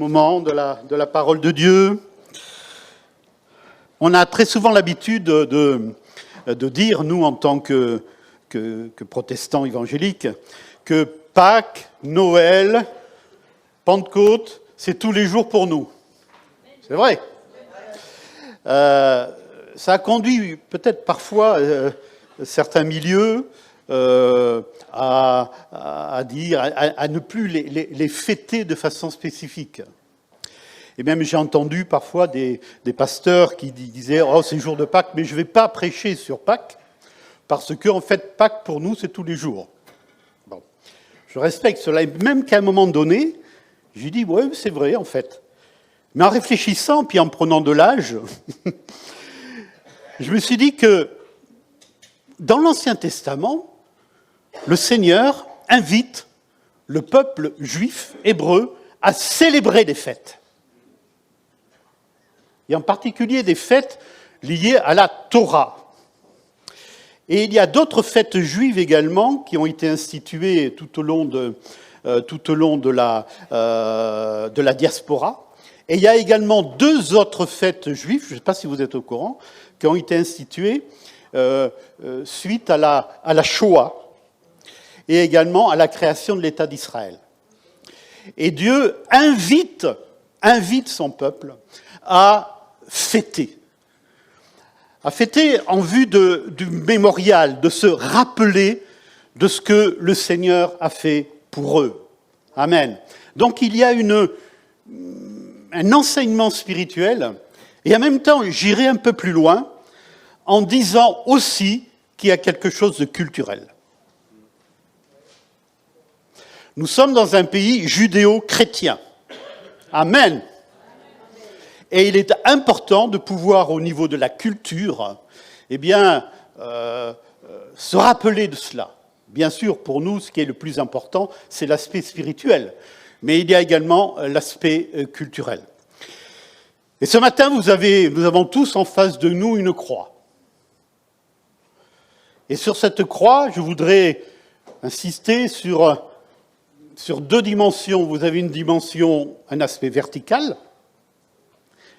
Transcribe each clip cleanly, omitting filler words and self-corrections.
moment de la parole de Dieu. On a très souvent l'habitude de dire, nous, en tant que protestants évangéliques, que Pâques, Noël, Pentecôte, c'est tous les jours pour nous. C'est vrai. Ça a conduit peut-être parfois certains milieux à ne plus les fêter de façon spécifique. Et même j'ai entendu parfois des pasteurs qui disaient « Oh, c'est jour de Pâques, mais je ne vais pas prêcher sur Pâques, parce que en fait, Pâques, pour nous, c'est tous les jours. » Bon, je respecte cela, et même qu'à un moment donné, j'ai dit « Ouais, c'est vrai, en fait. » Mais en réfléchissant, puis en prenant de l'âge, je me suis dit que dans l'Ancien Testament, le Seigneur invite le peuple juif, hébreu, à célébrer des fêtes. Et en particulier des fêtes liées à la Torah. Et il y a d'autres fêtes juives également qui ont été instituées tout au long de la diaspora. Et il y a également deux autres fêtes juives, je ne sais pas si vous êtes au courant, qui ont été instituées suite à la Shoah et également à la création de l'État d'Israël. Et Dieu invite son peuple à fêter en vue du mémorial, de se rappeler de ce que le Seigneur a fait pour eux. Amen. Donc il y a un enseignement spirituel, et en même temps, j'irai un peu plus loin, en disant aussi qu'il y a quelque chose de culturel. Nous sommes dans un pays judéo-chrétien. Amen. Et il est important de pouvoir, au niveau de la culture, se rappeler de cela. Bien sûr, pour nous, ce qui est le plus important, c'est l'aspect spirituel. Mais il y a également l'aspect culturel. Et ce matin, nous avons tous en face de nous une croix. Et sur cette croix, je voudrais insister sur deux dimensions. Vous avez une dimension, un aspect vertical,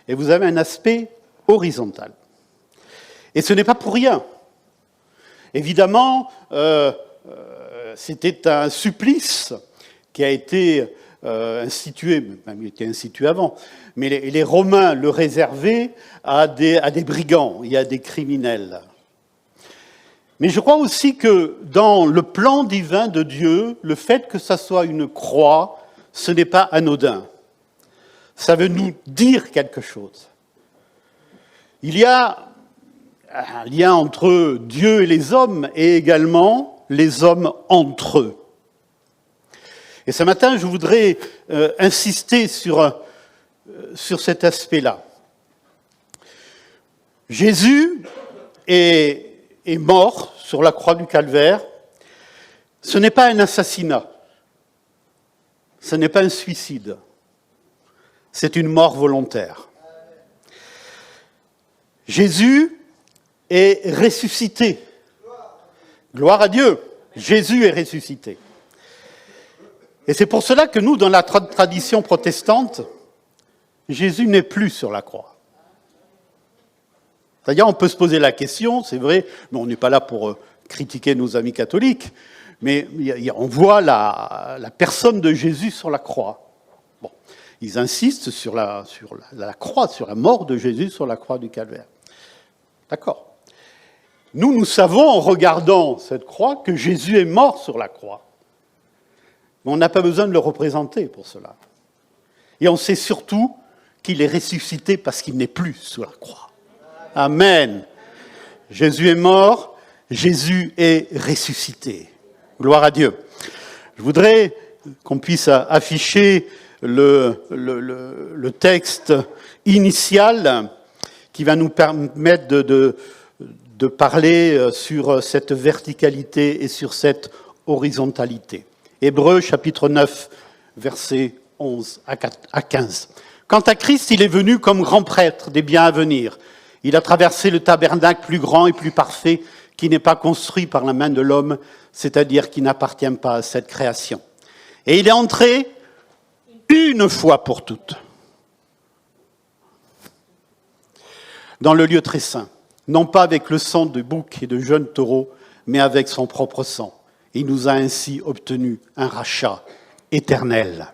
et vous avez un aspect horizontal. Et ce n'est pas pour rien. Évidemment, c'était un supplice qui a été institué, même il était institué avant, mais les Romains le réservaient à des brigands et à des criminels. Mais je crois aussi que dans le plan divin de Dieu, le fait que ça soit une croix, ce n'est pas anodin. Ça veut nous dire quelque chose. Il y a un lien entre Dieu et les hommes et également les hommes entre eux. Et ce matin, je voudrais insister sur cet aspect-là. Jésus est mort sur la croix du Calvaire. Ce n'est pas un assassinat. Ce n'est pas un suicide. C'est une mort volontaire. Jésus est ressuscité. Gloire à Dieu. Jésus est ressuscité. Et c'est pour cela que nous, dans la tradition protestante, Jésus n'est plus sur la croix. C'est-à-dire, on peut se poser la question, c'est vrai, mais on n'est pas là pour critiquer nos amis catholiques, mais on voit la personne de Jésus sur la croix. Bon, ils insistent sur la croix, sur la mort de Jésus sur la croix du Calvaire. D'accord. Nous savons, en regardant cette croix, que Jésus est mort sur la croix. Mais on n'a pas besoin de le représenter pour cela. Et on sait surtout qu'il est ressuscité parce qu'il n'est plus sur la croix. Amen. Jésus est mort, Jésus est ressuscité. Gloire à Dieu. Je voudrais qu'on puisse afficher le texte initial qui va nous permettre de parler sur cette verticalité et sur cette horizontalité. Hébreux, chapitre 9, versets 11 à 15. Quant à Christ, il est venu comme grand prêtre des biens à venir. Il a traversé le tabernacle plus grand et plus parfait qui n'est pas construit par la main de l'homme, c'est-à-dire qui n'appartient pas à cette création. Et il est entré une fois pour toutes, dans le lieu très saint, non pas avec le sang de boucs et de jeunes taureaux, mais avec son propre sang. Il nous a ainsi obtenu un rachat éternel.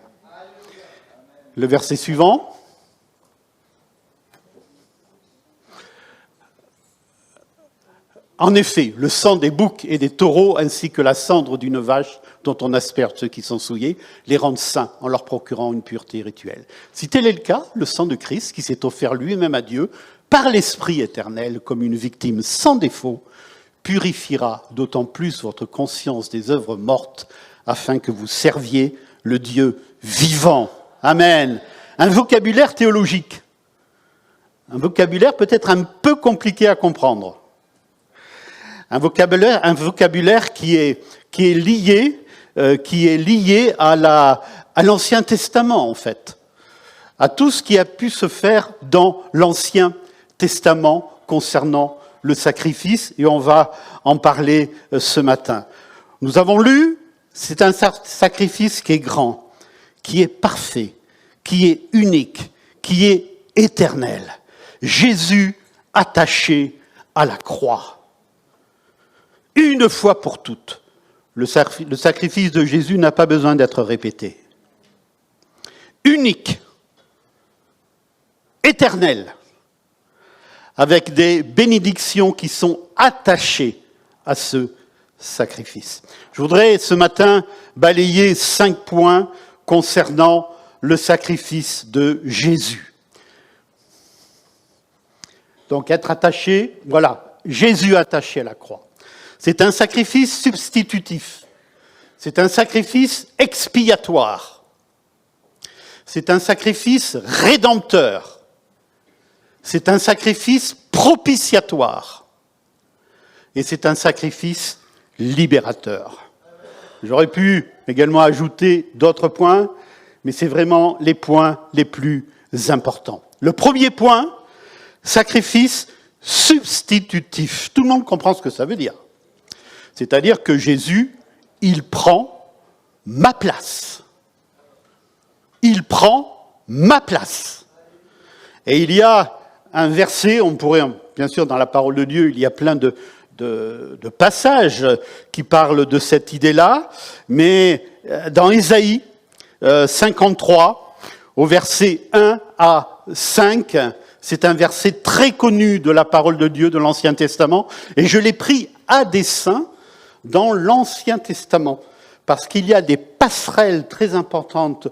Le verset suivant. En effet, le sang des boucs et des taureaux, ainsi que la cendre d'une vache dont on asperge ceux qui sont souillés, les rendent saints en leur procurant une pureté rituelle. Si tel est le cas, le sang de Christ, qui s'est offert lui-même à Dieu, par l'Esprit éternel, comme une victime sans défaut, purifiera d'autant plus votre conscience des œuvres mortes, afin que vous serviez le Dieu vivant. Amen. Un vocabulaire théologique. Un vocabulaire peut-être un peu compliqué à comprendre. Un vocabulaire qui est lié à l'Ancien Testament, en fait. À tout ce qui a pu se faire dans l'Ancien Testament concernant le sacrifice, et on va en parler ce matin. Nous avons lu, c'est un sacrifice qui est grand, qui est parfait, qui est unique, qui est éternel. Jésus attaché à la croix. Une fois pour toutes, le sacrifice de Jésus n'a pas besoin d'être répété. Unique, éternel, avec des bénédictions qui sont attachées à ce sacrifice. Je voudrais ce matin balayer 5 points concernant le sacrifice de Jésus. Donc être attaché, voilà, Jésus attaché à la croix. C'est un sacrifice substitutif. C'est un sacrifice expiatoire. C'est un sacrifice rédempteur. C'est un sacrifice propitiatoire. Et c'est un sacrifice libérateur. J'aurais pu également ajouter d'autres points, mais c'est vraiment les points les plus importants. Le premier point, sacrifice substitutif. Tout le monde comprend ce que ça veut dire. C'est-à-dire que Jésus, il prend ma place. Il prend ma place. Et il y a un verset, on pourrait, bien sûr, dans la parole de Dieu, il y a plein de passages qui parlent de cette idée-là, mais dans Ésaïe 53, au verset 1 à 5, c'est un verset très connu de la parole de Dieu de l'Ancien Testament, et je l'ai pris à dessein dans l'Ancien Testament, parce qu'il y a des passerelles très importantes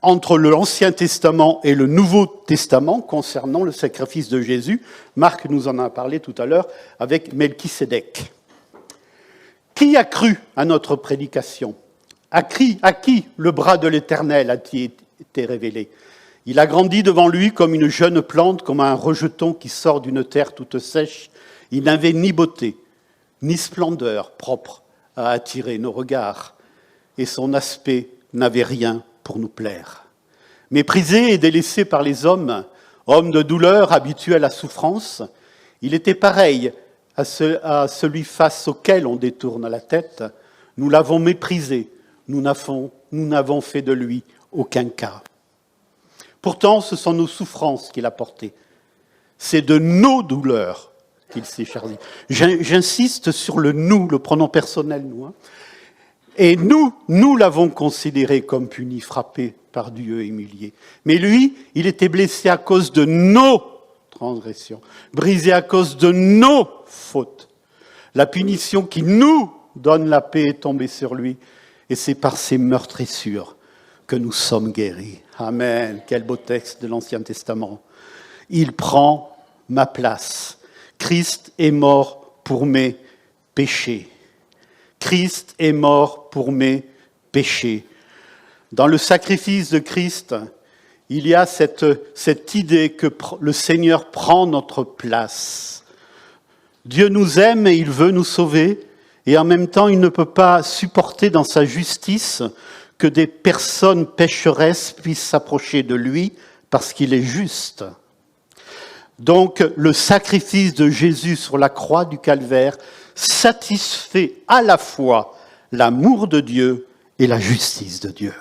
entre l'Ancien Testament et le Nouveau Testament concernant le sacrifice de Jésus. Marc nous en a parlé tout à l'heure avec Melchisédek. Qui a cru à notre prédication ? À qui le bras de l'Éternel a-t-il été révélé ? Il a grandi devant lui comme une jeune plante, comme un rejeton qui sort d'une terre toute sèche. Il n'avait ni beauté, ni splendeur propre à attirer nos regards, et son aspect n'avait rien pour nous plaire. Méprisé et délaissé par les hommes, homme de douleur, habitué à la souffrance, il était pareil à celui face auquel on détourne la tête. Nous l'avons méprisé, nous n'avons fait de lui aucun cas. Pourtant, ce sont nos souffrances qu'il a portées. C'est de nos douleurs qu'il s'est chargé. J'insiste sur le « nous », le pronom personnel « nous ». Et nous l'avons considéré comme puni, frappé par Dieu, humilié. Mais lui, il était blessé à cause de nos transgressions, brisé à cause de nos fautes. La punition qui nous donne la paix est tombée sur lui, et c'est par ses meurtrissures que nous sommes guéris. Amen. Quel beau texte de l'Ancien Testament. Il prend ma place. Christ est mort pour mes péchés. Christ est mort pour mes péchés. Dans le sacrifice de Christ, il y a cette idée que le Seigneur prend notre place. Dieu nous aime et il veut nous sauver, et en même temps, il ne peut pas supporter dans sa justice que des personnes pécheresses puissent s'approcher de lui parce qu'il est juste. Donc, le sacrifice de Jésus sur la croix du Calvaire satisfait à la fois l'amour de Dieu et la justice de Dieu.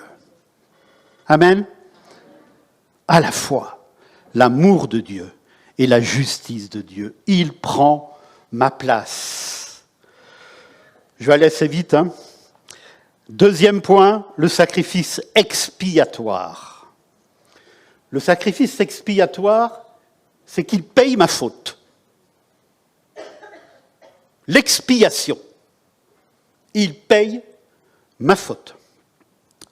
Amen. À la fois l'amour de Dieu et la justice de Dieu. Il prend ma place. Je vais aller assez vite. Deuxième point, le sacrifice expiatoire. Le sacrifice expiatoire, c'est qu'il paye ma faute. L'expiation. Il paye ma faute.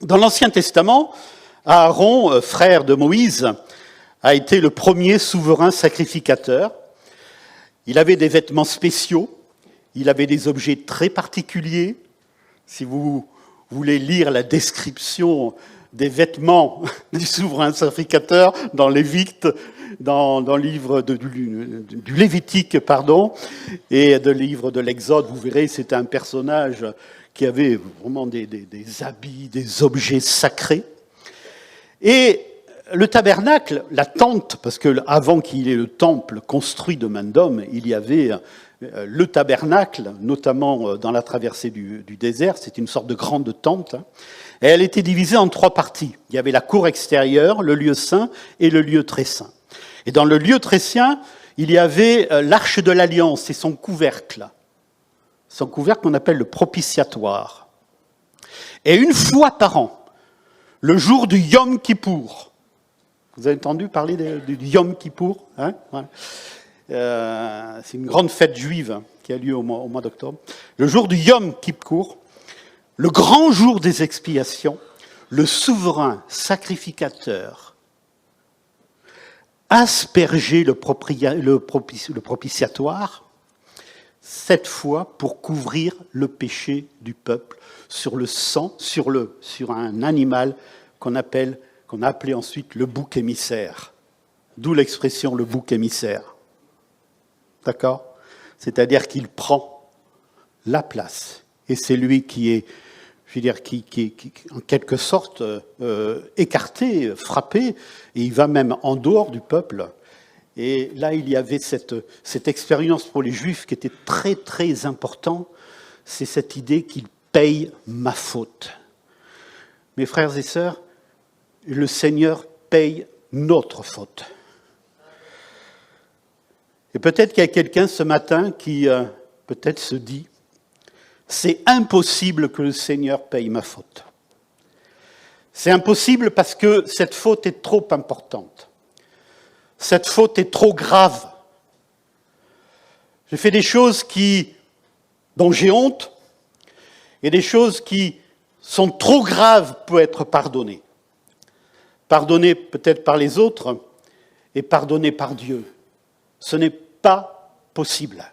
Dans l'Ancien Testament, Aaron, frère de Moïse, a été le premier souverain sacrificateur. Il avait des vêtements spéciaux, il avait des objets très particuliers. Si vous voulez lire la description des vêtements du souverain sacrificateur dans Lévitique, dans le livre du Lévitique, et le livre de l'Exode, vous verrez, c'était un personnage qui avait vraiment des habits, des objets sacrés. Et le tabernacle, la tente, parce que avant qu'il y ait le temple construit de main d'homme, il y avait le tabernacle, notamment dans la traversée du désert, c'est une sorte de grande tente, et elle était divisée en 3 parties. Il y avait la cour extérieure, le lieu saint et le lieu très saint. Et dans le lieu très saint, il y avait l'arche de l'alliance et son couvercle qu'on appelle le propitiatoire. Et une fois par an, le jour du Yom Kippour, vous avez entendu parler du Yom Kippour, voilà. C'est une grande fête juive qui a lieu au mois d'octobre. Le jour du Yom Kippour, le grand jour des expiations, le souverain sacrificateur aspergeait le propitiatoire, 7 fois pour couvrir le péché du peuple sur le sang, sur un animal qu'on a appelé ensuite le bouc émissaire. D'où l'expression le bouc émissaire. D'accord ? C'est-à-dire qu'il prend la place. Et c'est lui qui est, je veux dire, qui en quelque sorte écarté, frappé, et il va même en dehors du peuple. Et là, il y avait cette expérience pour les Juifs qui était très, très importante, c'est cette idée qu'il paye ma faute. Mes frères et sœurs, le Seigneur paye notre faute. Et peut-être qu'il y a quelqu'un ce matin qui peut-être se dit, c'est impossible que le Seigneur paye ma faute. C'est impossible parce que cette faute est trop importante. Cette faute est trop grave. J'ai fait des choses dont j'ai honte et des choses qui sont trop graves pour être pardonnées. Pardonnées peut-être par les autres et pardonnées par Dieu. Ce n'est pas possible.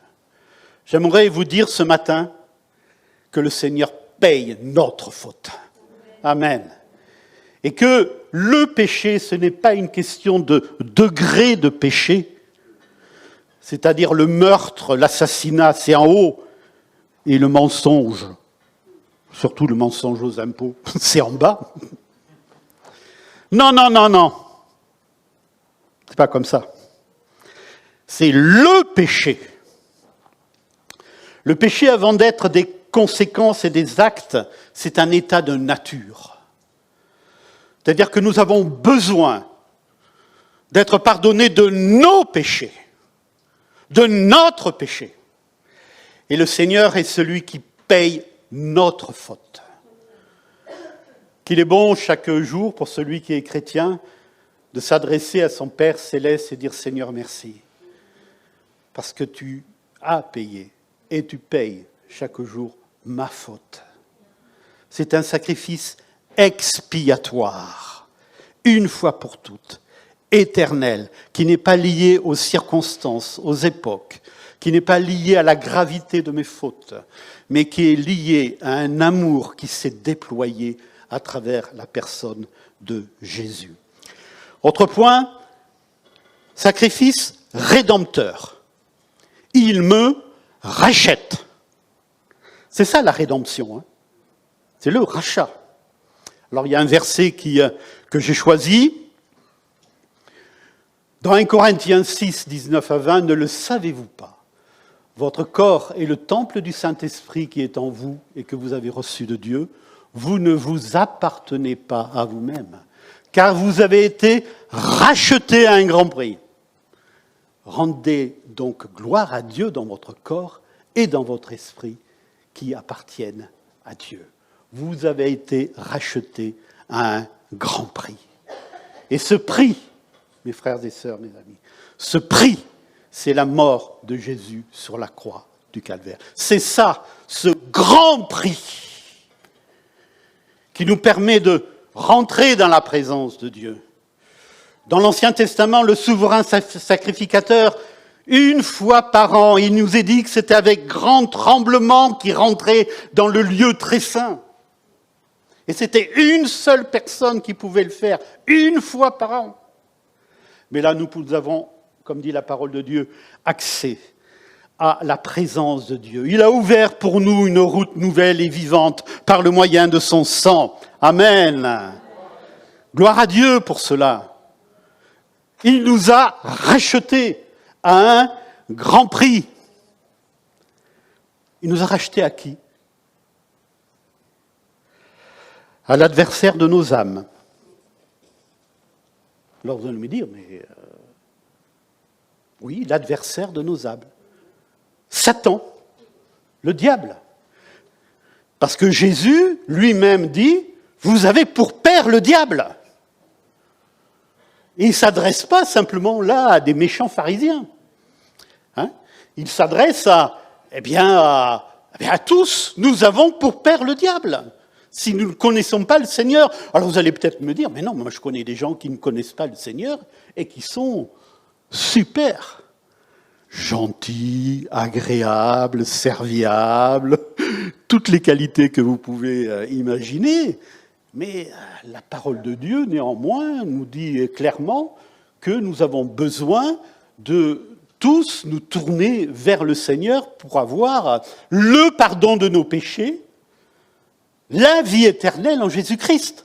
J'aimerais vous dire ce matin que le Seigneur paye notre faute. Amen. Et que le péché, ce n'est pas une question de degré de péché, c'est-à-dire le meurtre, l'assassinat, c'est en haut, et le mensonge, surtout le mensonge aux impôts, c'est en bas. Non, non, non, non. C'est pas comme ça. C'est le péché. Le péché, avant d'être des conséquences et des actes, c'est un état de nature. C'est-à-dire que nous avons besoin d'être pardonnés de nos péchés, de notre péché. Et le Seigneur est celui qui paye notre faute. Qu'il est bon chaque jour pour celui qui est chrétien de s'adresser à son Père céleste et dire « Seigneur, merci ». Parce que tu as payé et tu payes chaque jour ma faute. C'est un sacrifice expiatoire, une fois pour toutes, éternel, qui n'est pas lié aux circonstances, aux époques, qui n'est pas lié à la gravité de mes fautes, mais qui est lié à un amour qui s'est déployé à travers la personne de Jésus. Autre point, sacrifice rédempteur. Il me rachète. C'est ça la rédemption, c'est le rachat. Alors il y a un verset que j'ai choisi. Dans 1 Corinthiens 6, 19 à 20, ne le savez-vous pas ? Votre corps est le temple du Saint-Esprit qui est en vous et que vous avez reçu de Dieu. Vous ne vous appartenez pas à vous-même, car vous avez été rachetés à un grand prix. Rendez donc gloire à Dieu dans votre corps et dans votre esprit qui appartiennent à Dieu. Vous avez été rachetés à un grand prix. Et ce prix, mes frères et sœurs, mes amis, ce prix, c'est la mort de Jésus sur la croix du Calvaire. C'est ça, ce grand prix qui nous permet de rentrer dans la présence de Dieu. Dans l'Ancien Testament, le souverain sacrificateur, une fois par an, il nous est dit que c'était avec grand tremblement qu'il rentrait dans le lieu très saint. Et c'était une seule personne qui pouvait le faire, une fois par an. Mais là, nous avons, comme dit la parole de Dieu, accès à la présence de Dieu. Il a ouvert pour nous une route nouvelle et vivante par le moyen de son sang. Amen. Gloire à Dieu pour cela. Il nous a rachetés à un grand prix. Il nous a rachetés à qui? À l'adversaire de nos âmes. Alors vous allez me dire, mais oui, l'adversaire de nos âmes. Satan, le diable. Parce que Jésus lui-même dit, vous avez pour père le diable. Et il ne s'adresse pas simplement là à des méchants pharisiens. Hein? Il s'adresse à tous. Nous avons pour père le diable. Si nous ne connaissons pas le Seigneur, alors vous allez peut-être me dire, mais non, moi je connais des gens qui ne connaissent pas le Seigneur et qui sont super, gentils, agréables, serviables, toutes les qualités que vous pouvez imaginer. Mais la parole de Dieu, néanmoins, nous dit clairement que nous avons besoin de tous nous tourner vers le Seigneur pour avoir le pardon de nos péchés, la vie éternelle en Jésus-Christ.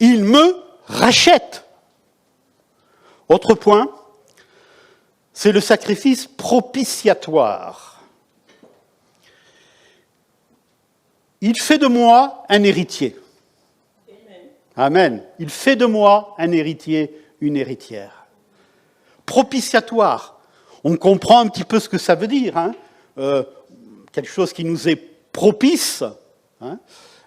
Il me rachète. Autre point, c'est le sacrifice propitiatoire. Il fait de moi un héritier. Amen. Il fait de moi un héritier, une héritière. Propitiatoire. On comprend un petit peu ce que ça veut dire. Hein. Quelque chose qui nous est propice. Hein.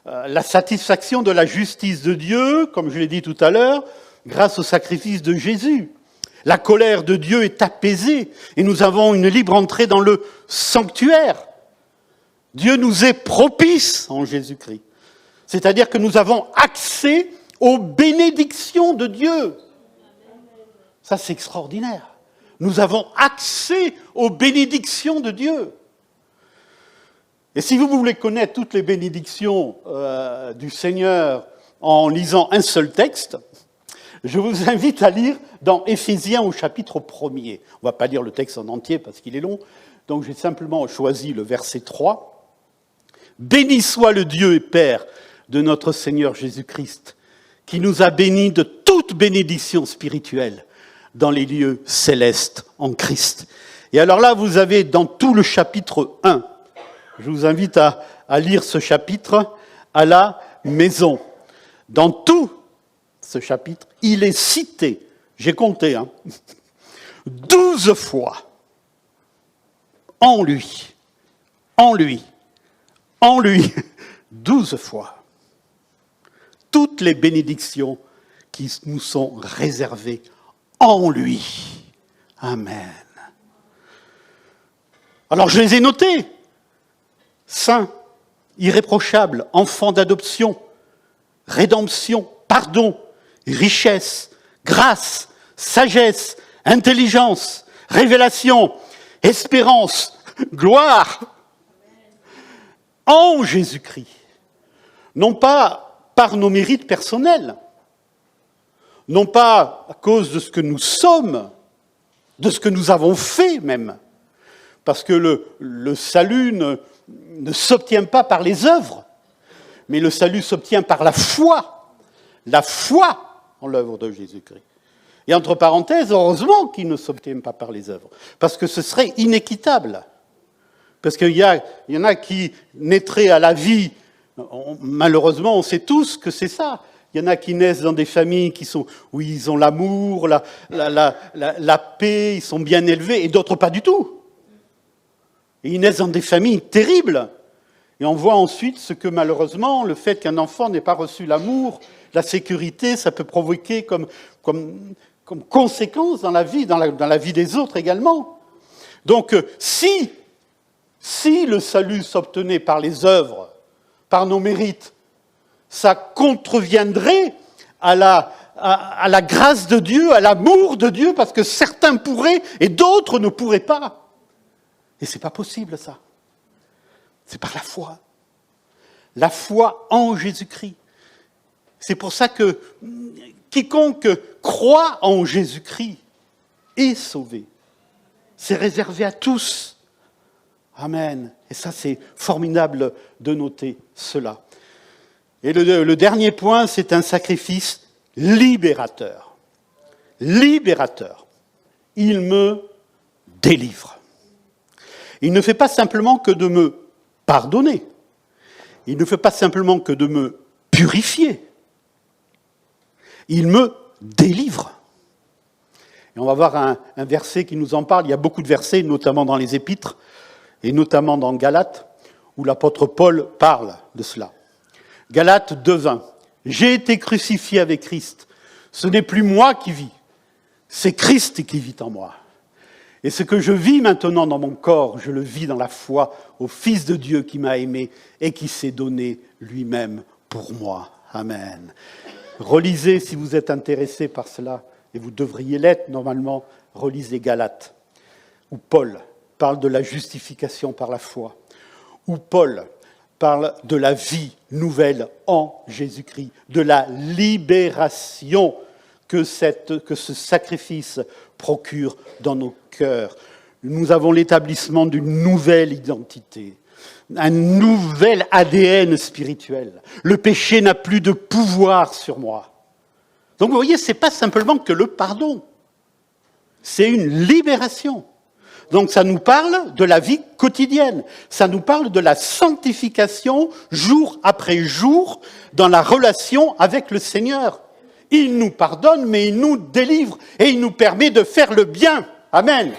La satisfaction de la justice de Dieu, comme je l'ai dit tout à l'heure, grâce au sacrifice de Jésus. La colère de Dieu est apaisée et nous avons une libre entrée dans le sanctuaire. Dieu nous est propice en Jésus-Christ. C'est-à-dire que nous avons accès aux bénédictions de Dieu. Ça, c'est extraordinaire. Nous avons accès aux bénédictions de Dieu. Et si vous voulez connaître toutes les bénédictions du Seigneur en lisant un seul texte, je vous invite à lire dans Éphésiens au chapitre 1er. On ne va pas lire le texte en entier parce qu'il est long, donc j'ai simplement choisi le verset 3. « Béni soit le Dieu et Père de notre Seigneur Jésus-Christ, qui nous a bénis de toute bénédiction spirituelle dans les lieux célestes en Christ. » Et alors là, vous avez dans tout le chapitre 1, je vous invite à lire ce chapitre à la maison. Dans tout ce chapitre, il est cité, j'ai compté, 12 fois, en lui, 12 fois, toutes les bénédictions qui nous sont réservées en lui. Amen. Alors je les ai notées. Saint, irréprochable, enfant d'adoption, rédemption, pardon, richesse, grâce, sagesse, intelligence, révélation, espérance, gloire, en Jésus-Christ. Non pas par nos mérites personnels, non pas à cause de ce que nous sommes, de ce que nous avons fait même, parce que le salut ne s'obtient pas par les œuvres, mais le salut s'obtient par la foi en l'œuvre de Jésus-Christ. Et entre parenthèses, heureusement qu'il ne s'obtient pas par les œuvres, parce que ce serait inéquitable. Parce qu'il y en a qui naîtraient à la vie, malheureusement on sait tous que c'est ça, Il y en a qui naissent dans des familles où ils ont l'amour, la paix, ils sont bien élevés, et d'autres pas du tout. Et ils naissent dans des familles terribles. Et on voit ensuite ce que malheureusement, le fait qu'un enfant n'ait pas reçu l'amour, la sécurité, ça peut provoquer comme conséquence dans la vie des autres également. Donc si le salut s'obtenait par les œuvres, par nos mérites, ça contreviendrait à la grâce de Dieu, à l'amour de Dieu, parce que certains pourraient et d'autres ne pourraient pas. Et c'est pas possible ça. C'est par la foi. La foi en Jésus-Christ. C'est pour ça que quiconque croit en Jésus-Christ est sauvé. C'est réservé à tous. Amen. Et ça, c'est formidable de noter cela. Et le dernier point, c'est un sacrifice libérateur. Libérateur. Il me délivre. Il ne fait pas simplement que de me pardonner. Il ne fait pas simplement que de me purifier. Il me délivre. Et on va voir un verset qui nous en parle. Il y a beaucoup de versets, notamment dans les Épîtres, et notamment dans Galates, où l'apôtre Paul parle de cela. Galates 2:20. J'ai été crucifié avec Christ. Ce n'est plus moi qui vis, c'est Christ qui vit en moi. Et ce que je vis maintenant dans mon corps, je le vis dans la foi au Fils de Dieu qui m'a aimé et qui s'est donné lui-même pour moi. Amen. Relisez, si vous êtes intéressé par cela, et vous devriez l'être normalement, relisez Galates, où Paul parle de la justification par la foi, où Paul parle de la vie nouvelle en Jésus-Christ, de la libération que ce sacrifice procure dans nos cœurs. Nous avons l'établissement d'une nouvelle identité, un nouvel ADN spirituel. Le péché n'a plus de pouvoir sur moi. Donc vous voyez, ce n'est pas simplement que le pardon, c'est une libération. Donc ça nous parle de la vie quotidienne, ça nous parle de la sanctification jour après jour dans la relation avec le Seigneur. Il nous pardonne, mais il nous délivre et il nous permet de faire le bien. Amen.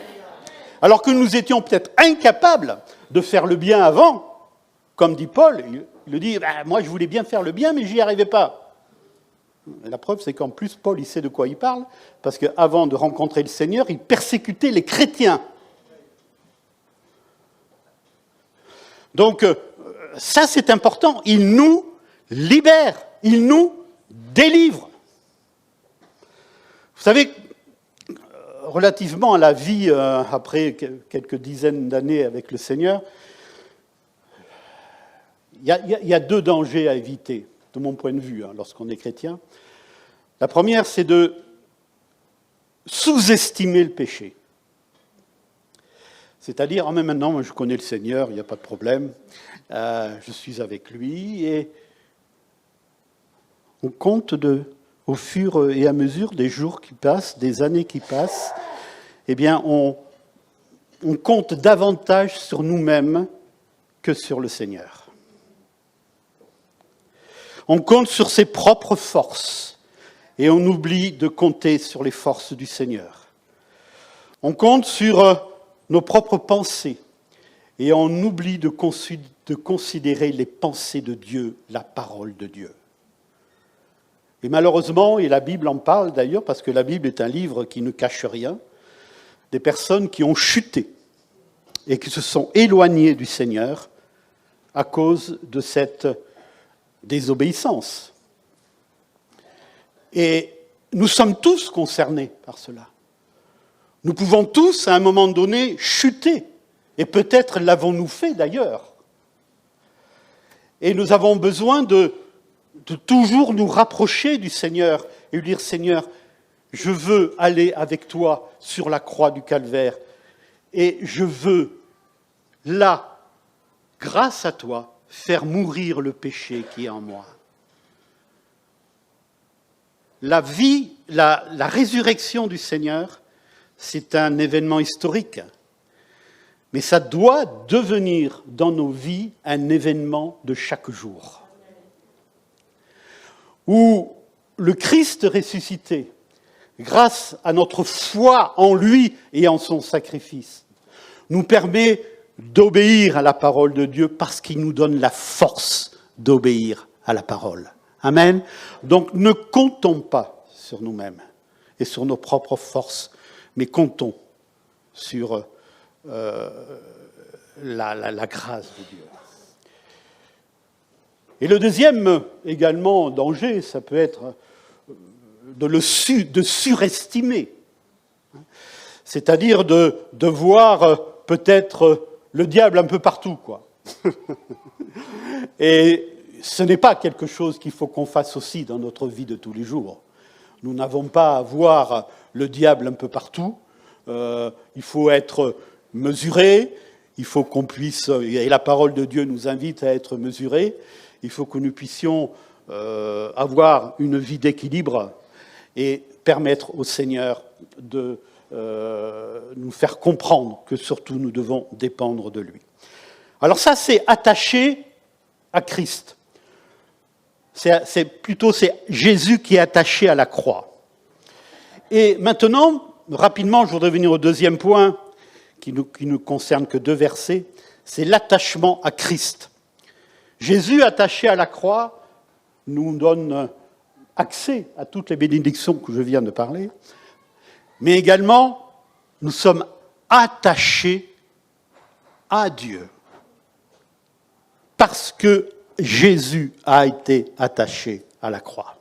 Alors que nous étions peut-être incapables de faire le bien avant, comme dit Paul, il le dit, moi je voulais bien faire le bien, mais j'y arrivais pas. La preuve, c'est qu'en plus, Paul, il sait de quoi il parle, parce qu'avant de rencontrer le Seigneur, il persécutait les chrétiens. Donc, ça, c'est important. Il nous libère, il nous délivre. Vous savez, relativement à la vie après quelques dizaines d'années avec le Seigneur, il y a deux dangers à éviter, de mon point de vue, lorsqu'on est chrétien. La première, c'est de sous-estimer le péché. C'est-à-dire, maintenant, moi, je connais le Seigneur, il n'y a pas de problème, je suis avec lui, et on compte au fur et à mesure des jours qui passent, des années qui passent, eh bien, on compte davantage sur nous-mêmes que sur le Seigneur. On compte sur ses propres forces et on oublie de compter sur les forces du Seigneur. On compte sur nos propres pensées et on oublie de considérer les pensées de Dieu, la parole de Dieu. Et malheureusement, et la Bible en parle d'ailleurs, parce que la Bible est un livre qui ne cache rien, des personnes qui ont chuté et qui se sont éloignées du Seigneur à cause de cette désobéissance. Et nous sommes tous concernés par cela. Nous pouvons tous, à un moment donné, chuter. Et peut-être l'avons-nous fait d'ailleurs. Et nous avons besoin de toujours nous rapprocher du Seigneur et lui dire, Seigneur, je veux aller avec toi sur la croix du Calvaire et je veux, là, grâce à toi, faire mourir le péché qui est en moi. La vie, la résurrection du Seigneur, c'est un événement historique. Mais ça doit devenir dans nos vies un événement de chaque jour. Où le Christ ressuscité, grâce à notre foi en lui et en son sacrifice, nous permet d'obéir à la parole de Dieu parce qu'il nous donne la force d'obéir à la parole. Amen. Donc ne comptons pas sur nous-mêmes et sur nos propres forces, mais comptons sur la grâce de Dieu. Et le deuxième également danger, ça peut être de surestimer, c'est-à-dire de voir peut-être le diable un peu partout, quoi. Et ce n'est pas quelque chose qu'il faut qu'on fasse aussi dans notre vie de tous les jours. Nous n'avons pas à voir le diable un peu partout. Il faut être mesuré, il faut qu'on puisse, et la parole de Dieu nous invite à être mesurés, il faut que nous puissions avoir une vie d'équilibre et permettre au Seigneur de nous faire comprendre que surtout nous devons dépendre de lui. Alors ça, c'est attaché à Christ. C'est Jésus qui est attaché à la croix. Et maintenant, rapidement, je voudrais venir au deuxième point qui ne concerne que 2 versets, c'est l'attachement à Christ. Jésus attaché à la croix nous donne accès à toutes les bénédictions que je viens de parler, mais également nous sommes attachés à Dieu parce que Jésus a été attaché à la croix.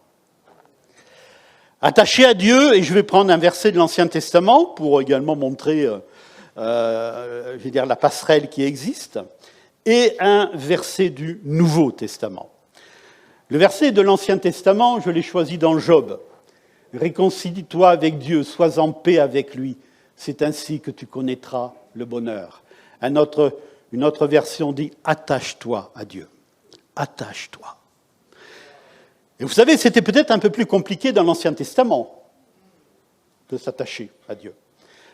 Attaché à Dieu, et je vais prendre un verset de l'Ancien Testament pour également montrer la passerelle qui existe, et un verset du Nouveau Testament. Le verset de l'Ancien Testament, je l'ai choisi dans Job. « Réconcilie-toi avec Dieu, sois en paix avec lui, c'est ainsi que tu connaîtras le bonheur. » Une autre version dit « Attache-toi à Dieu. Attache-toi. » Et vous savez, c'était peut-être un peu plus compliqué dans l'Ancien Testament de s'attacher à Dieu.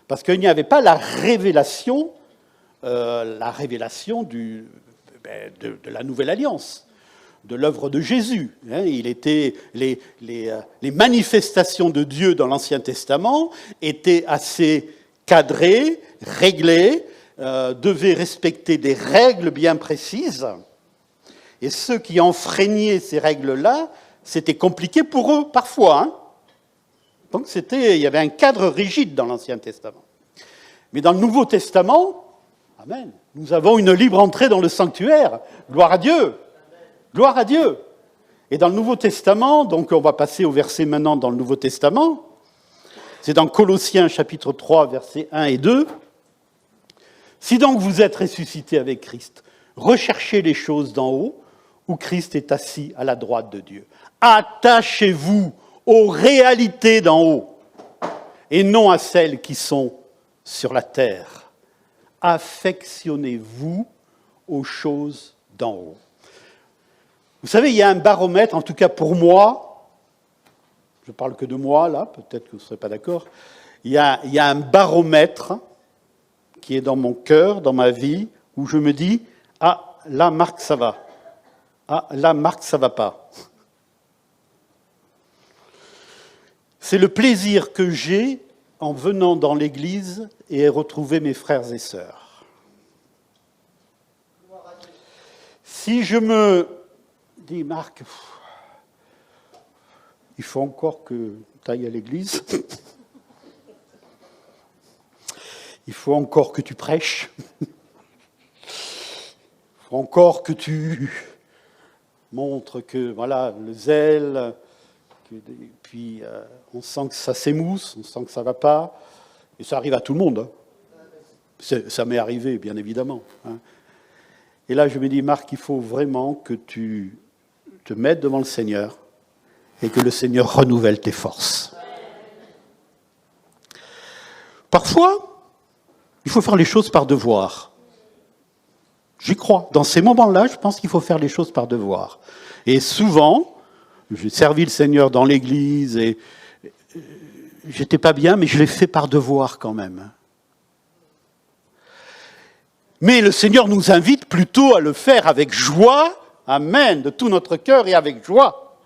Parce qu'il n'y avait pas la révélation de la Nouvelle Alliance, de l'œuvre de Jésus. Il était, les manifestations de Dieu dans l'Ancien Testament étaient assez cadrées, réglées, devaient respecter des règles bien précises. Et ceux qui enfreignaient ces règles-là, c'était compliqué pour eux, parfois. Donc il y avait un cadre rigide dans l'Ancien Testament. Mais dans le Nouveau Testament, amen, nous avons une libre entrée dans le sanctuaire. Gloire à Dieu. Gloire à Dieu. Et dans le Nouveau Testament, donc on va passer au verset maintenant dans le Nouveau Testament, c'est dans Colossiens chapitre 3, versets 1 et 2. « Si donc vous êtes ressuscités avec Christ, recherchez les choses d'en haut, où Christ est assis à la droite de Dieu. Attachez-vous aux réalités d'en haut, et non à celles qui sont sur la terre. Affectionnez-vous aux choses d'en haut. » Vous savez, il y a un baromètre, en tout cas pour moi, je ne parle que de moi là, peut-être que vous ne serez pas d'accord, il y a un baromètre qui est dans mon cœur, dans ma vie, où je me dis, ah, là, Marc, ça va. Ah, là, Marc, ça ne va pas. C'est le plaisir que j'ai en venant dans l'église et retrouver mes frères et sœurs. Si je me dis, Marc, il faut encore que tu ailles à l'église, il faut encore que tu prêches, il faut encore que tu montres que, voilà, le zèle, puis on sent que ça s'émousse, on sent que ça ne va pas, et ça arrive à tout le monde. Ça m'est arrivé, bien évidemment. Et là, je me dis, Marc, il faut vraiment que tu te mettes devant le Seigneur et que le Seigneur renouvelle tes forces. Parfois, il faut faire les choses par devoir. J'y crois. Dans ces moments-là, je pense qu'il faut faire les choses par devoir. Et souvent, j'ai servi le Seigneur dans l'église et j'étais pas bien, mais je l'ai fait par devoir quand même. Mais le Seigneur nous invite plutôt à le faire avec joie, amen, de tout notre cœur et avec joie.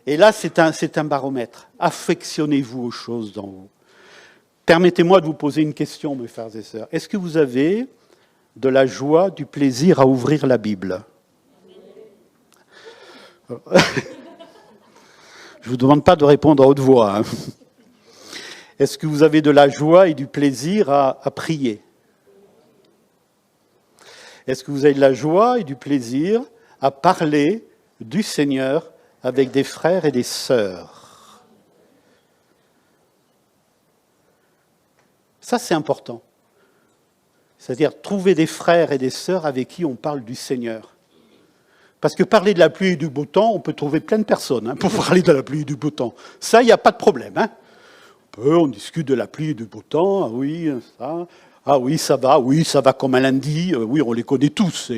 Et là, c'est un baromètre. Affectionnez-vous aux choses d'en haut. Permettez-moi de vous poser une question, mes frères et sœurs. Est-ce que vous avez de la joie, du plaisir à ouvrir la Bible? Je ne vous demande pas de répondre à haute voix. Hein. Est-ce que vous avez de la joie et du plaisir à prier? Est-ce que vous avez de la joie et du plaisir à parler du Seigneur avec des frères et des sœurs? Ça, c'est important. C'est-à-dire trouver des frères et des sœurs avec qui on parle du Seigneur. Parce que parler de la pluie et du beau temps, on peut trouver plein de personnes pour parler de la pluie et du beau temps. Ça, il n'y a pas de problème. Hein. On discute de la pluie et du beau temps. Ah oui, ça. Ah oui, ça va comme un lundi. Oui, on les connaît tous,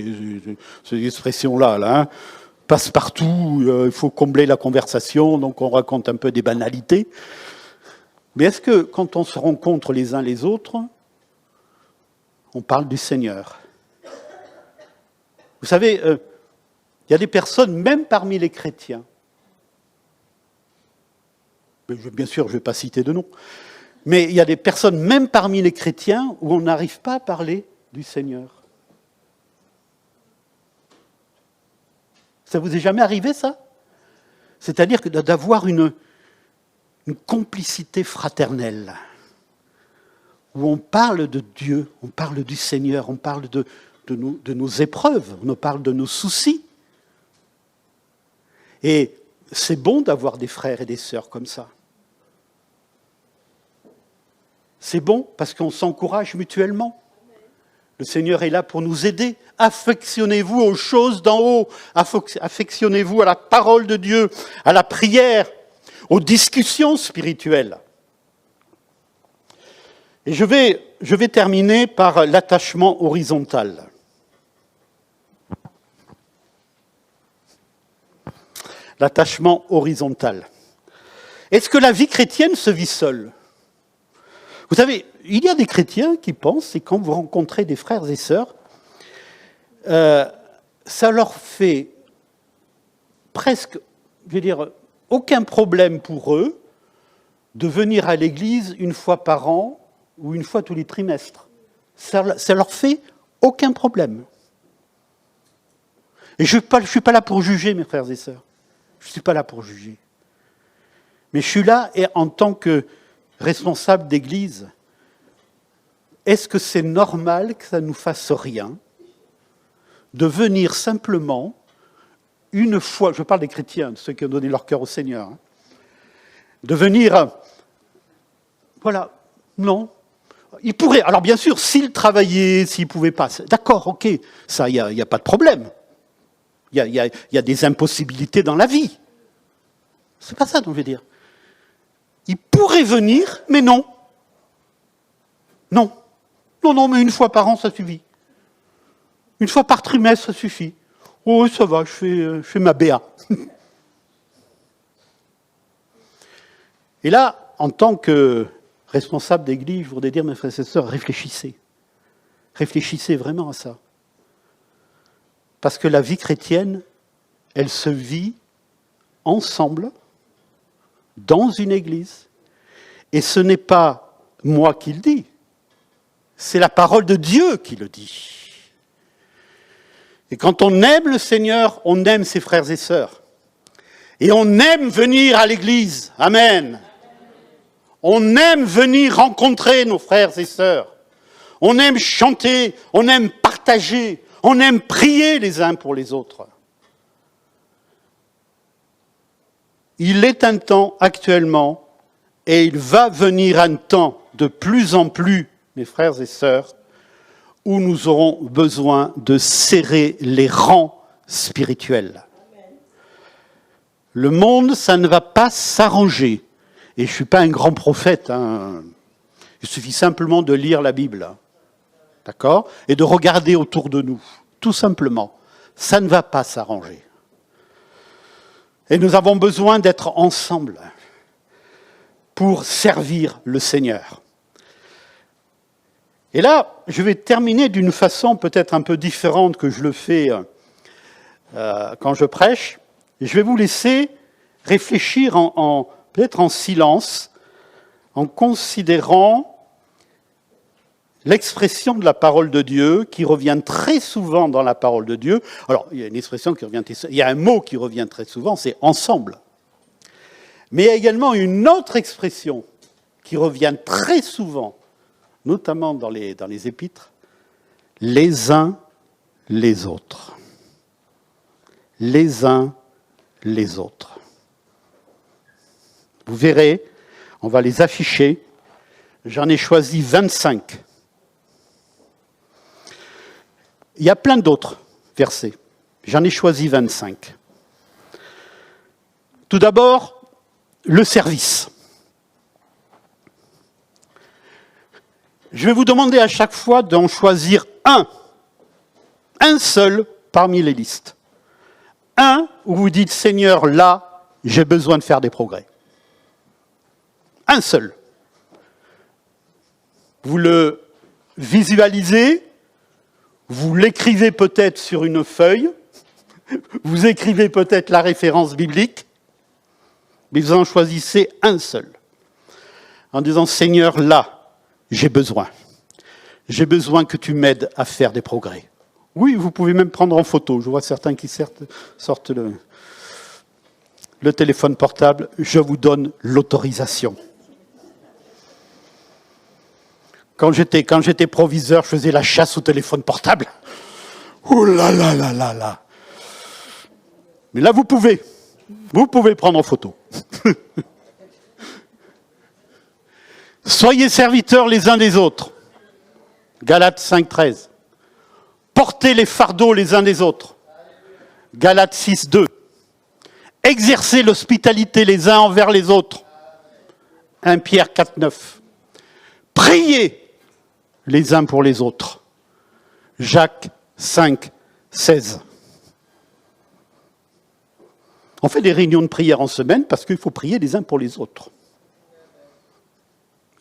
ces expressions-là. Là, hein. Passe-partout, il faut combler la conversation, donc on raconte un peu des banalités. Mais est-ce que quand on se rencontre les uns les autres, on parle du Seigneur? Vous savez, il y a des personnes, même parmi les chrétiens, mais bien sûr, je ne vais pas citer de nom, mais il y a des personnes, même parmi les chrétiens, où on n'arrive pas à parler du Seigneur. Ça vous est jamais arrivé, ça? C'est-à-dire que d'avoir une complicité fraternelle, où on parle de Dieu, on parle du Seigneur, on parle de nos épreuves, on parle de nos soucis. Et c'est bon d'avoir des frères et des sœurs comme ça. C'est bon parce qu'on s'encourage mutuellement. Le Seigneur est là pour nous aider. Affectionnez-vous aux choses d'en haut. Affectionnez-vous à la parole de Dieu, à la prière, aux discussions spirituelles. Et je vais terminer par l'attachement horizontal. L'attachement horizontal. Est-ce que la vie chrétienne se vit seule? Vous savez, il y a des chrétiens qui pensent, et quand vous rencontrez des frères et sœurs, ça leur fait presque, je veux dire, aucun problème pour eux de venir à l'église une fois par an ou une fois tous les trimestres. Ça leur fait aucun problème. Et je ne suis pas là pour juger, mes frères et sœurs. Je ne suis pas là pour juger. Mais je suis là et en tant que responsable d'église. Est-ce que c'est normal que ça ne nous fasse rien de venir simplement une fois, je parle des chrétiens, de ceux qui ont donné leur cœur au Seigneur, hein, de venir, voilà, non. Ils pourraient, alors bien sûr, s'ils travaillaient, s'ils ne pouvaient pas, d'accord, ok, ça, il n'y a pas de problème. Il y a des impossibilités dans la vie. C'est pas ça dont je veux dire. Ils pourraient venir, mais non. Non. Non, mais une fois par an, ça suffit. Une fois par trimestre, ça suffit. Oh, ça va, je fais ma BA. Et là, en tant que responsable d'église, je voudrais dire, mes frères et sœurs, réfléchissez. Réfléchissez vraiment à ça. Parce que la vie chrétienne, elle se vit ensemble, dans une église. Et ce n'est pas moi qui le dis, c'est la parole de Dieu qui le dit. Et quand on aime le Seigneur, on aime ses frères et sœurs. Et on aime venir à l'église. Amen. On aime venir rencontrer nos frères et sœurs. On aime chanter, on aime partager, on aime prier les uns pour les autres. Il est un temps actuellement, et il va venir un temps de plus en plus, mes frères et sœurs, où nous aurons besoin de serrer les rangs spirituels. Le monde, ça ne va pas s'arranger. Et je ne suis pas un grand prophète. Hein. Il suffit simplement de lire la Bible. D'accord? Et de regarder autour de nous. Tout simplement. Ça ne va pas s'arranger. Et nous avons besoin d'être ensemble pour servir le Seigneur. Et là, je vais terminer d'une façon peut-être un peu différente que je le fais quand je prêche. Je vais vous laisser réfléchir peut-être en silence, en considérant l'expression de la parole de Dieu qui revient très souvent dans la parole de Dieu. Alors, il y a une expression qui revient, il y a un mot qui revient très souvent, c'est ensemble. Mais il y a également une autre expression qui revient très souvent, notamment dans les épîtres, les uns les autres. Les uns les autres. Vous verrez, on va les afficher. J'en ai choisi 25. Il y a plein d'autres versets. J'en ai choisi 25. Tout d'abord, le service. Je vais vous demander à chaque fois d'en choisir un seul parmi les listes. Un où vous dites, Seigneur, là, j'ai besoin de faire des progrès. Un seul. Vous le visualisez, vous l'écrivez peut-être sur une feuille, vous écrivez peut-être la référence biblique, mais vous en choisissez un seul. En disant, Seigneur, là, j'ai besoin. J'ai besoin que tu m'aides à faire des progrès. Oui, vous pouvez même prendre en photo. Je vois certains qui sortent le téléphone portable. Je vous donne l'autorisation. Quand j'étais proviseur, je faisais la chasse au téléphone portable. Oh là là là là là. Mais là, vous pouvez le prendre en photo. Soyez serviteurs les uns des autres. Galates 5.13. Portez les fardeaux les uns des autres. Galates 6.2. Exercez l'hospitalité les uns envers les autres. 1 Pierre 4.9. Priez les uns pour les autres. Jacques 5.16. On fait des réunions de prière en semaine parce qu'il faut prier les uns pour les autres.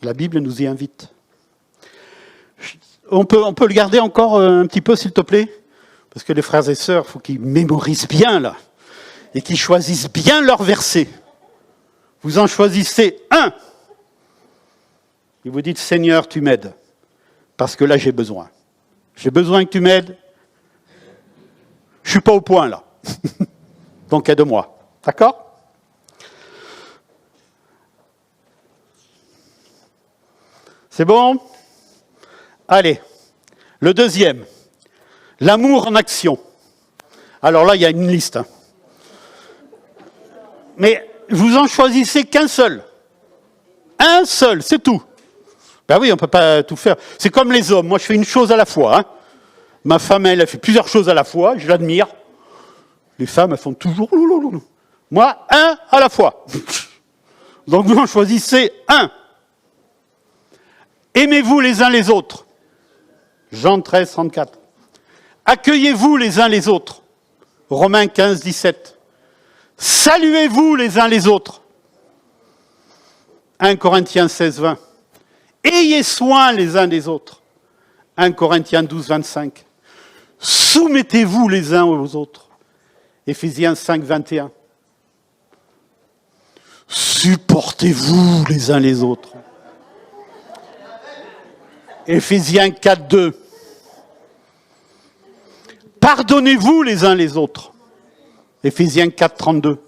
La Bible nous y invite. On peut le garder encore un petit peu, s'il te plaît? Parce que les frères et sœurs, il faut qu'ils mémorisent bien, là. Et qu'ils choisissent bien leur verset. Vous en choisissez un. Et vous dites, Seigneur, tu m'aides. Parce que là, j'ai besoin. J'ai besoin que tu m'aides. Je ne suis pas au point, là. Donc, aide-moi. D'accord? C'est bon? Allez. Le deuxième. L'amour en action. Alors là, il y a une liste. Mais vous en choisissez qu'un seul. Un seul, c'est tout. Ben oui, on ne peut pas tout faire. C'est comme les hommes. Moi, je fais une chose à la fois. Hein. Ma femme, elle fait plusieurs choses à la fois. Je l'admire. Les femmes, elles font toujours... Moi, un à la fois. Donc, vous en choisissez un. Aimez-vous les uns les autres. Jean 13, 34. Accueillez-vous les uns les autres. Romains 15, 17. Saluez-vous les uns les autres. 1 Corinthiens 16, 20. Ayez soin les uns des autres. 1 Corinthiens 12, 25. Soumettez-vous les uns aux autres. Éphésiens 5, 21. Supportez-vous les uns les autres. Éphésiens 4, 2. Pardonnez-vous les uns les autres. Éphésiens 4, 32.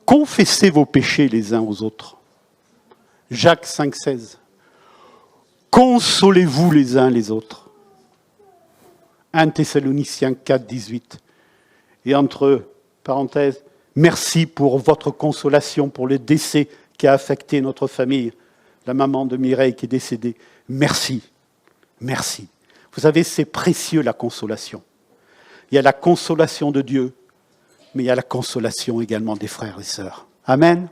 Confessez vos péchés les uns aux autres. Jacques 5, 16. Consolez-vous les uns les autres. 1 Thessaloniciens 4, 18. Et entre parenthèses, merci pour votre consolation pour le décès qui a affecté notre famille. La maman de Mireille qui est décédée. Merci. Merci. Vous savez, c'est précieux la consolation. Il y a la consolation de Dieu, mais il y a la consolation également des frères et sœurs. Amen.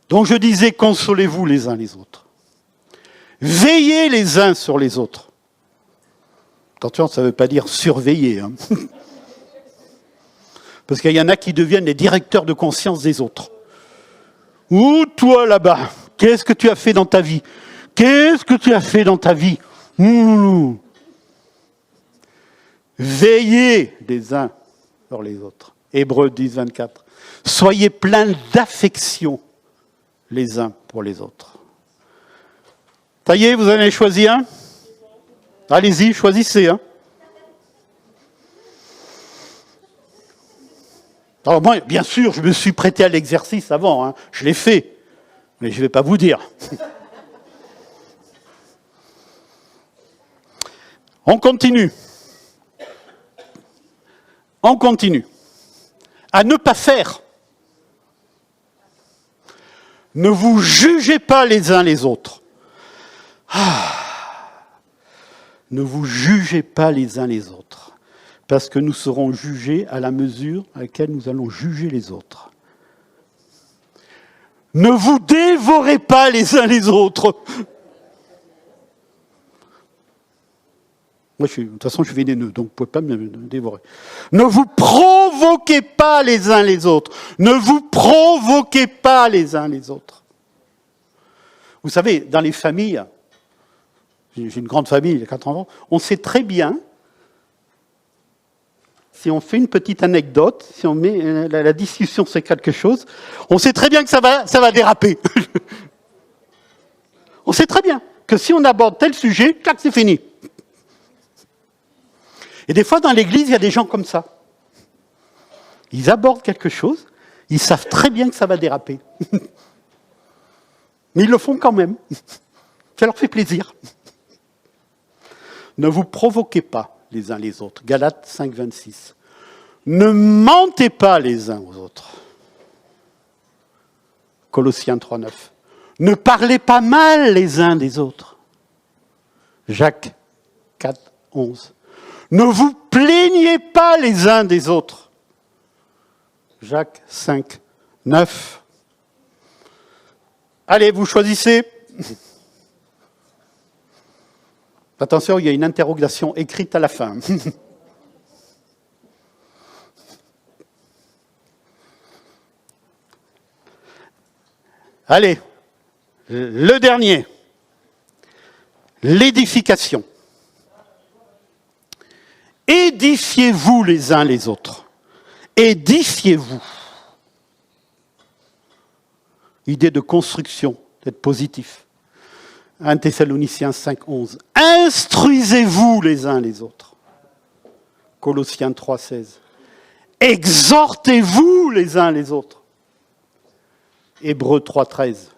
Donc je disais, consolez-vous les uns les autres. Veillez les uns sur les autres. Attention, ça ne veut pas dire surveiller. Hein. Parce qu'il y en a qui deviennent les directeurs de conscience des autres. Ou toi là-bas, qu'est-ce que tu as fait dans ta vie? Qu'est-ce que tu as fait dans ta vie? Veillez les uns sur les autres. Hébreux 10, 24. Soyez pleins d'affection les uns pour les autres. Ça y est, vous en avez choisi un? Allez-y, choisissez un. Alors moi, bien sûr, je me suis prêté à l'exercice avant, hein. Je l'ai fait, mais je ne vais pas vous dire. On continue. On continue. À ne pas faire. Ne vous jugez pas les uns les autres. Ne vous jugez pas les uns les autres. Parce que nous serons jugés à la mesure à laquelle nous allons juger les autres. Ne vous dévorez pas les uns les autres. Moi, de toute façon, je suis vénéneux, donc vous ne pouvez pas me dévorer. Ne vous provoquez pas les uns les autres. Ne vous provoquez pas les uns les autres. Vous savez, dans les familles, j'ai une grande famille, il y a 4 enfants, on sait très bien, si on fait une petite anecdote, si on met la discussion sur quelque chose, on sait très bien que ça va déraper. On sait très bien que si on aborde tel sujet, clac, c'est fini. Et des fois, dans l'église, il y a des gens comme ça. Ils abordent quelque chose, ils savent très bien que ça va déraper. Mais ils le font quand même. Ça leur fait plaisir. Ne vous provoquez pas les uns les autres. Galates 5, 26. Ne mentez pas les uns aux autres. Colossiens 3, 9. Ne parlez pas mal les uns des autres. Jacques 4, 11. Ne vous plaignez pas les uns des autres. Jacques 5, 9. Allez, vous choisissez. Attention, il y a une interrogation écrite à la fin. Allez, le dernier. L'édification. Édifiez-vous les uns les autres. Édifiez-vous. Idée de construction, d'être positif. 1 Thessaloniciens 5, 11. Instruisez-vous les uns les autres. Colossiens 3, 16. Exhortez-vous les uns les autres. Hébreux 3, 13.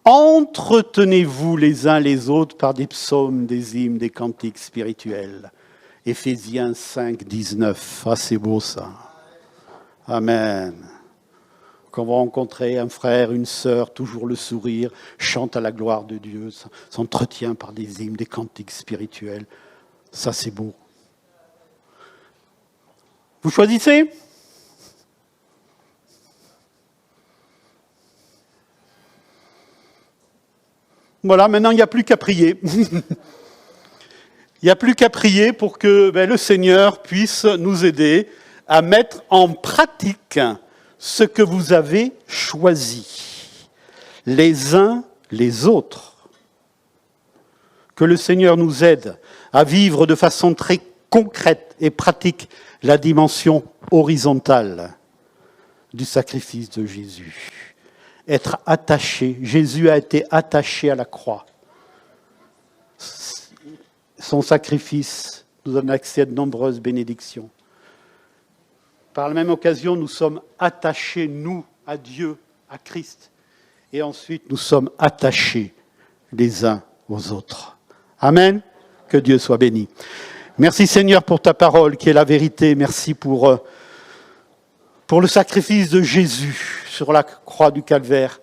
Entretenez-vous les uns les autres par des psaumes, des hymnes, des cantiques spirituels. Éphésiens 5, 19. Ah, c'est beau ça. Amen. Quand on va rencontrer un frère, une sœur, toujours le sourire, chante à la gloire de Dieu, s'entretient par des hymnes, des cantiques spirituels. Ça, c'est beau. Vous choisissez ? Voilà, maintenant, il n'y a plus qu'à prier. Il n'y a plus qu'à prier pour que le Seigneur puisse nous aider à mettre en pratique ce que vous avez choisi, les uns les autres. Que le Seigneur nous aide à vivre de façon très concrète et pratique la dimension horizontale du sacrifice de Jésus. Être attaché. Jésus a été attaché à la croix. Son sacrifice nous donne accès à de nombreuses bénédictions. Par la même occasion, nous sommes attachés, nous, à Dieu, à Christ. Et ensuite, nous sommes attachés les uns aux autres. Amen. Que Dieu soit béni. Merci Seigneur pour ta parole qui est la vérité. Merci pour le sacrifice de Jésus sur la croix du Calvaire.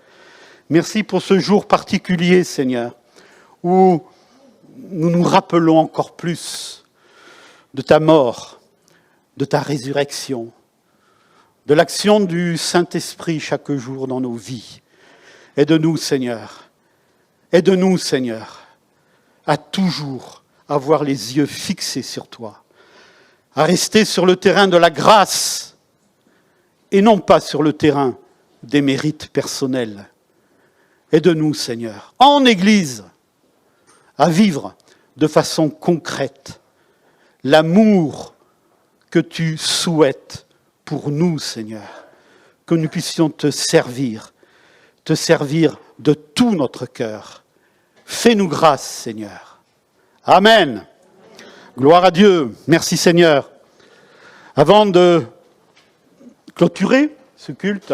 Merci pour ce jour particulier, Seigneur, où nous nous rappelons encore plus de ta mort, de ta résurrection, de l'action du Saint-Esprit chaque jour dans nos vies. Aide-nous, Seigneur. Aide-nous, Seigneur, à toujours avoir les yeux fixés sur toi, à rester sur le terrain de la grâce et non pas sur le terrain des mérites personnels. Aide-nous, Seigneur, en Église, à vivre de façon concrète l'amour que tu souhaites pour nous, Seigneur, que nous puissions te servir de tout notre cœur. Fais-nous grâce, Seigneur. Amen. Gloire à Dieu. Merci, Seigneur. Avant de clôturer ce culte,